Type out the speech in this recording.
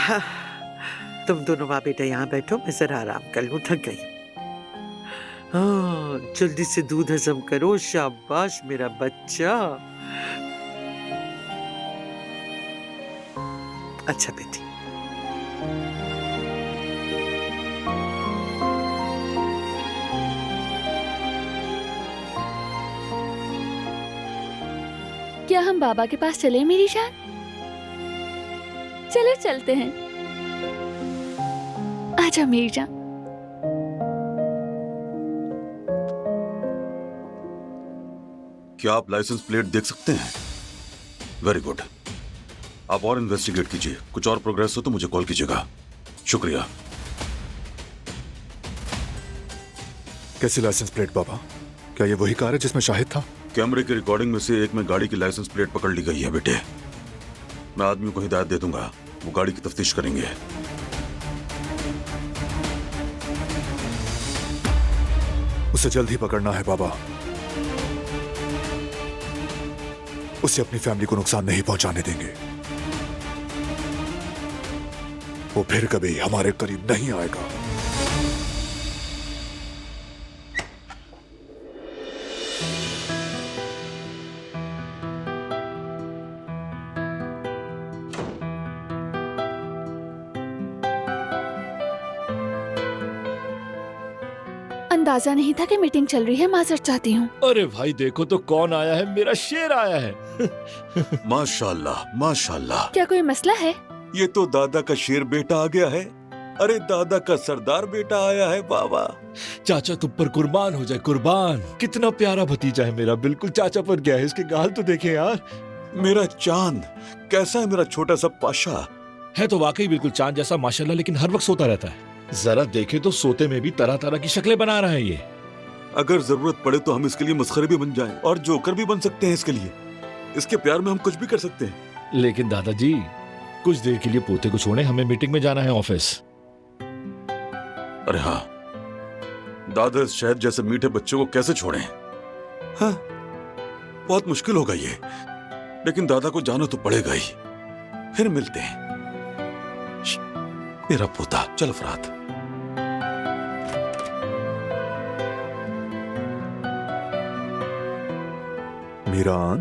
हाँ, तुम दोनों माँ बेटा यहाँ बैठो, मैं जरा आराम कर लूँ, थक गई। हाँ, जल्दी से दूध हजम करो, शाबाश मेरा बच्चा। अच्छा बेटी। क्या हम बाबा के पास चले मेरी जान? चलो चलते हैं। आजा मेरी जान। क्या आप लाइसेंस प्लेट देख सकते हैं? Very good. आप और इन्वेस्टिगेट कीजिए, कुछ और प्रोग्रेस हो तो मुझे कॉल कीजिएगा। शुक्रिया। कैसी लाइसेंस प्लेट बाबा? क्या ये वही कार है जिसमें शाहिद था? कैमरे की रिकॉर्डिंग में से एक में गाड़ी की लाइसेंस प्लेट पकड़ ली गई है बेटे। मैं आदमी को हिदायत दे दूंगा, वो गाड़ी की तफ्तीश करेंगे। उसे जल्द ही पकड़ना है बाबा। उसे अपनी फैमिली को नुकसान नहीं पहुंचाने देंगे। वो फिर कभी हमारे करीब नहीं आएगा। अंदाजा नहीं था कि मीटिंग चल रही है, माजरत चाहती हूँ। अरे भाई देखो तो कौन आया है, मेरा शेर आया है। माशाल्लाह माशाल्लाह। क्या कोई मसला है? ये तो दादा का शेर बेटा आ गया है। अरे दादा का सरदार बेटा आया है बाबा। चाचा तुम पर कुर्बान हो जाए, कुर्बान। कितना प्यारा भतीजा है मेरा, बिल्कुल चाचा पर गया है। इसके गाल तो देखे यार। मेरा चांद कैसा है मेरा छोटा सा पाशा? है तो वाकई बिल्कुल चांद जैसा माशाल्लाह, लेकिन हर वक्त सोता रहता है। जरा देखे तो सोते में भी तरह तरह की शक्लें बना रहा है ये। अगर जरूरत पड़े तो हम इसके लिए मस्खरे भी बन जाएं और जोकर भी बन सकते हैं इसके लिए। इसके प्यार में हम कुछ भी कर सकते हैं। लेकिन दादाजी कुछ देर के लिए पोते को छोड़े, हमें मीटिंग में जाना है ऑफिस। अरे हाँ, दादा इस शहद जैसे मीठे बच्चे को कैसे छोड़ें? हाँ, बहुत मुश्किल होगा ये, लेकिन दादा को जाना तो पड़ेगा ही। फिर मिलते हैं। मेरा पोता, चल फरात। मीरान,